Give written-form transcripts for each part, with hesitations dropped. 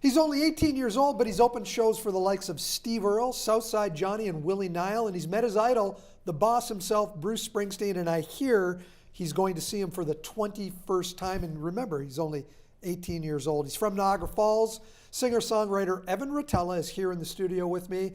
He's only 18 years old, but he's opened shows for the likes of Steve Earle, Southside Johnny, and Willie Nile, and he's met his idol, the boss himself, Bruce Springsteen, and I hear he's going to see him for the 21st time. And remember, he's only 18 years old. He's from Niagara Falls. Singer-songwriter Evan Rotella is here in the studio with me.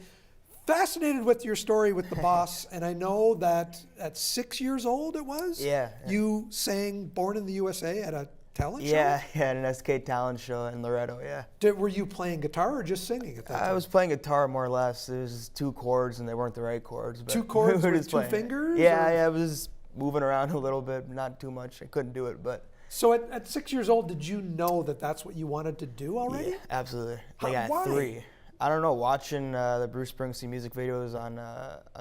Fascinated with your story with the boss, and I know that at 6 years old it was? Yeah. You sang Born in the USA at a talent show? Yeah, an SK talent show in Loretto, yeah. Were you playing guitar or just singing at that time? I was playing guitar more or less. It was 2 chords and they weren't the right chords. But two chords we were with just 2 playing. fingers? Yeah, I was just moving around a little bit, not too much. I couldn't do it, but... So at 6 years old, did you know that that's what you wanted to do already? Yeah, absolutely. Why? At 3. I don't know, watching the Bruce Springsteen music videos on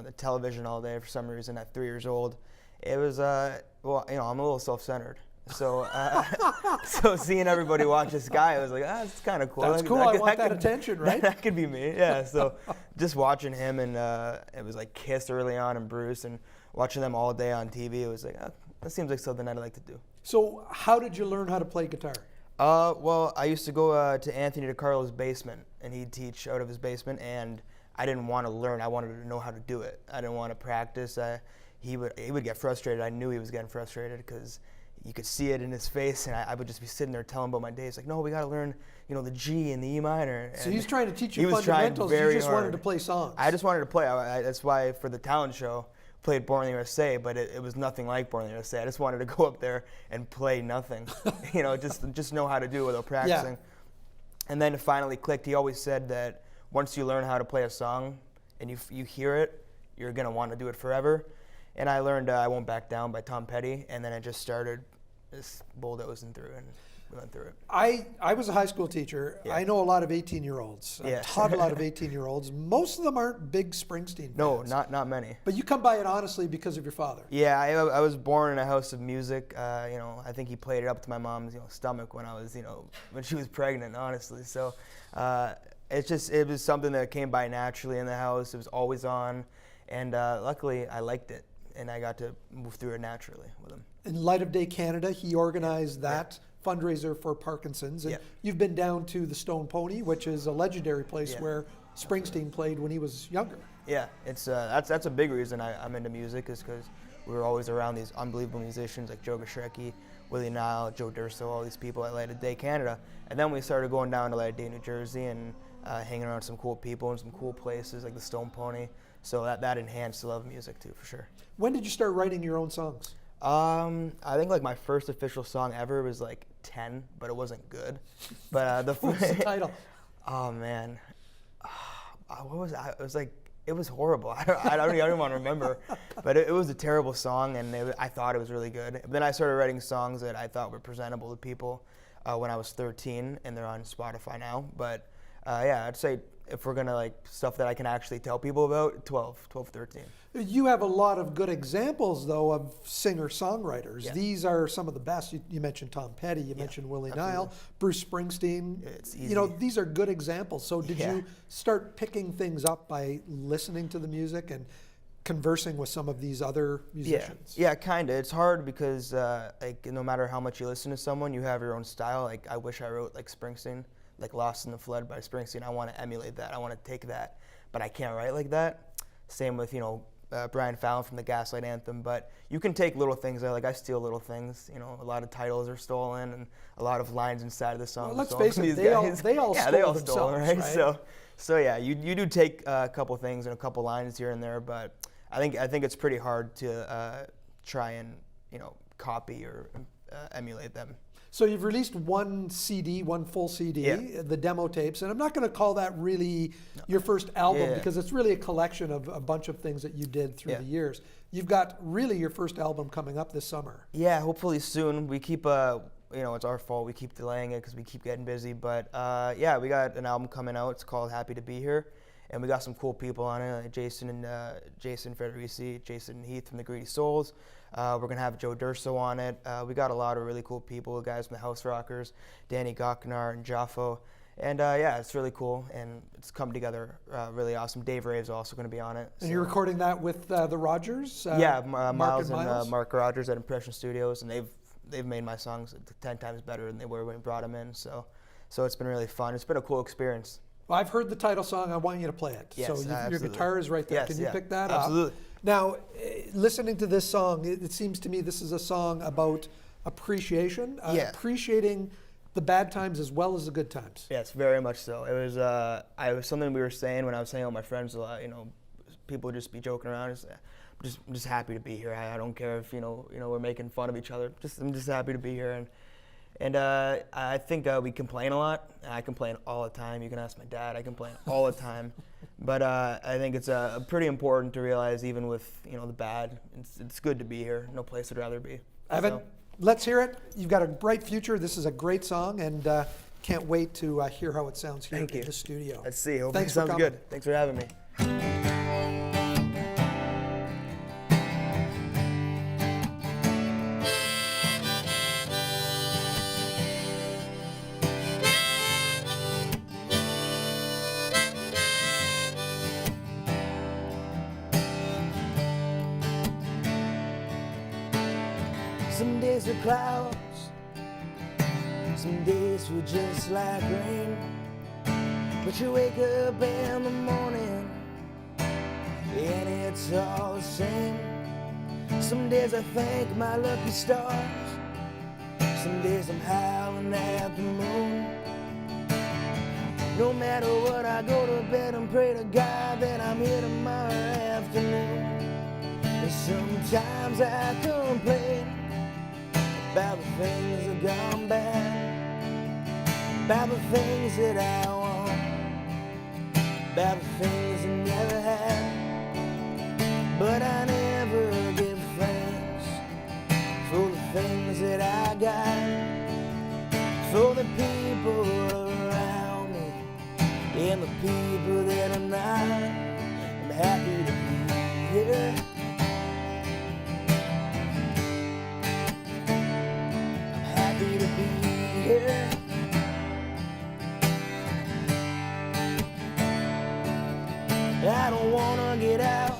the television all day for some reason at 3 years old, it was, well, you know, I'm a little self-centered. So so seeing everybody watch this guy, I was like, it's kind of cool. That's cool, I want that attention, right? That could be me, yeah. So just watching him, and it was like Kiss early on and Bruce, and watching them all day on TV, it was like, that seems like something I'd like to do. So how did you learn how to play guitar? Well, I used to go to Anthony DiCarlo's basement, and he'd teach out of his basement, and I didn't want to learn. I wanted to know how to do it. I didn't want to practice. He would get frustrated. I knew he was getting frustrated because you could see it in his face, and I would just be sitting there telling him about my days. Like, no, we got to learn, you know, the G and the E minor. So he's trying to teach you fundamentals. You just wanted to play songs. I just wanted to play. That's why for the talent show, played Born in the USA, but it was nothing like Born in the USA. I just wanted to go up there and play nothing, you know, just know how to do it without practicing. Yeah. And then it finally clicked. He always said that once you learn how to play a song and you hear it, you're going to want to do it forever. And I learned I Won't Back Down by Tom Petty, and then I just started just bulldozing through and went through it. I was a high school teacher. Yeah. I know a lot of 18-year-olds. I've taught a lot of 18-year-olds. Most of them aren't big Springsteen fans. No, not many. But you come by it honestly because of your father. Yeah, I was born in a house of music. You know, I think he played it up to my mom's stomach when I was, when she was pregnant, honestly. So it was something that came by naturally in the house. It was always on, and luckily I liked it, and I got to move through it naturally with him. In Light of Day Canada, he organized that fundraiser for Parkinson's, and you've been down to the Stone Pony, which is a legendary place where Springsteen played when he was younger. Yeah, it's that's a big reason I'm into music, is because we were always around these unbelievable musicians like Joe Gashrecki, Willie Nile, Joe Durso, all these people at Light of Day Canada. And then we started going down to Light of Day, New Jersey, and hanging around some cool people in some cool places like the Stone Pony. So that enhanced the love of music too, for sure. When did you start writing your own songs? I think like my first official song ever was like 10, but it wasn't good. But what was the title? Oh man, what was it? It was horrible. I don't even want to remember, but it was a terrible song, and I thought it was really good. But then I started writing songs that I thought were presentable to people when I was 13, and they're on Spotify now. But yeah, I'd say if we're gonna like stuff that I can actually tell people about, 12, 13. You have a lot of good examples, though, of singer-songwriters. Yeah. These are some of the best. You mentioned Tom Petty. You mentioned Willie Nile, Bruce Springsteen. It's easy. These are good examples. So did you start picking things up by listening to the music and conversing with some of these other musicians? Yeah, kind of. It's hard because like no matter how much you listen to someone, you have your own style. Like I wish I wrote like Springsteen, like Lost in the Flood by Springsteen. I want to emulate that. I want to take that, but I can't write like that. Same with, Brian Fallon from the Gaslight Anthem, but you can take little things. Like I steal little things. A lot of titles are stolen, and a lot of lines inside of the song. Well, let's face it, they all stole themselves, right? So yeah, you do take a couple things and a couple lines here and there, but I think it's pretty hard to try and copy or emulate them. So you've released one full CD, the demo tapes, and I'm not going to call that really your first album because it's really a collection of a bunch of things that you did through the years. You've got really your first album coming up this summer. Yeah, hopefully soon. We keep, it's our fault. We keep delaying it because we keep getting busy. But yeah, we got an album coming out. It's called Happy to Be Here. And we got some cool people on it, like Jason Federici, Jason Heath from the Greedy Souls. We're going to have Joe Durso on it. We got a lot of really cool people, guys from the House Rockers, Danny Gochnar and Jaffo. And yeah, it's really cool, and it's come together really awesome. Dave Rave's also going to be on it. And you're recording that with the Rogers? Miles and Mark Rogers at Impression Studios, and they've made my songs 10 times better than they were when we brought them in. So So it's been really fun. It's been a cool experience. Well, I've heard the title song. I want you to play it. Yes, so your absolutely. guitar is right there. Yes, Can you yeah, pick that absolutely. up? Now, listening to this song, it seems to me this is a song about appreciation, Yeah. appreciating the bad times as well as the good times. Yes, very much so. It was something we were saying when I was hanging out with my friends a lot. People would just be joking around. I'm just happy to be here. I don't care if we're making fun of each other. I'm just happy to be here. And I think we complain a lot. I complain all the time. You can ask my dad. I complain all the time. But I think it's pretty important to realize, even with the bad, it's good to be here. No place I'd rather be. Evan, So, let's hear it. You've got a bright future. This is a great song, and can't wait to hear how it sounds here Thank in you. the studio. Let's see. Hope Thanks it for sounds coming. good. Thanks for having me. Some days are clouds, some days feel just like rain. But you wake up in the morning and it's all the same. Some days I thank my lucky stars, some days I'm howling at the moon. No matter what, I go to bed and pray to God that I'm here tomorrow afternoon. And sometimes I complain about the things that gone bad, about the things that I want, about the things I never had. But I never give thanks for the things that I got, for the people around me and the people that I'm not. I'm happy to be here. Happy to be here. I don't wanna get out.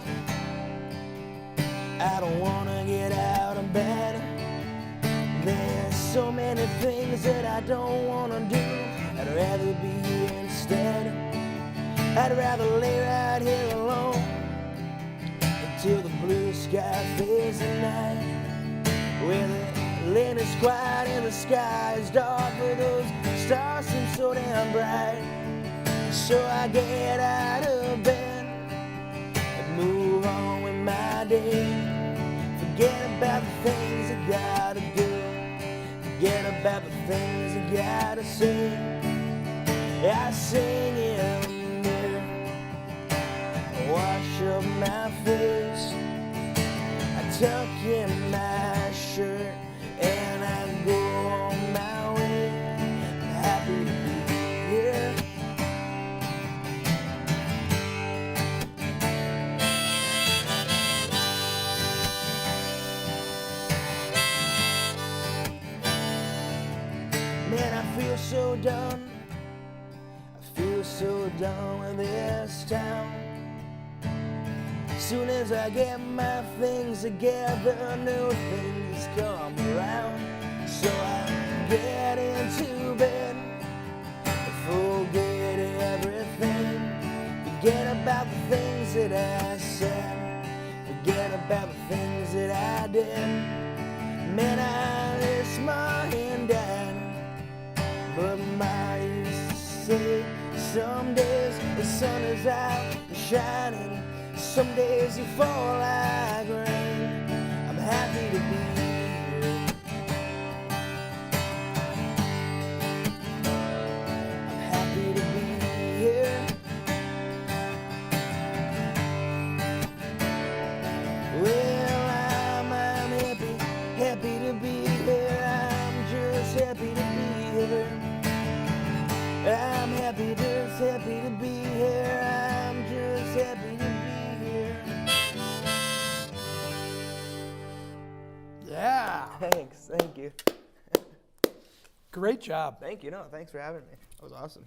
I don't wanna get out of bed. There's so many things that I don't wanna do. I'd rather be here instead. I'd rather lay right here alone until the blue sky fades at night, where the land is quiet and the sky is dark, but those stars seem so damn bright. So I get out of bed and move on with my day. Forget about the things I gotta do, forget about the things I gotta say. I sing in the mirror, I wash up my face, I tuck in my shirt and I go on my way. I'm happy to be here. Man, I feel so done. I feel so done with this town. Soon as I get my things together, new things come around. So I get into bed and forget everything. Forget about the things that I said, forget about the things that I did. Man, I miss my and dad, but my used to say, some days the sun is out and shining, some days you fall like rain. I'm happy to be here. I'm happy to be here. Well, I'm happy, happy to be here. I'm just happy to be here. I'm happy, just happy to be here. I'm just happy to be here. Yeah. Thanks, thank you. Great job. Thank you, no, thanks for having me. That was awesome.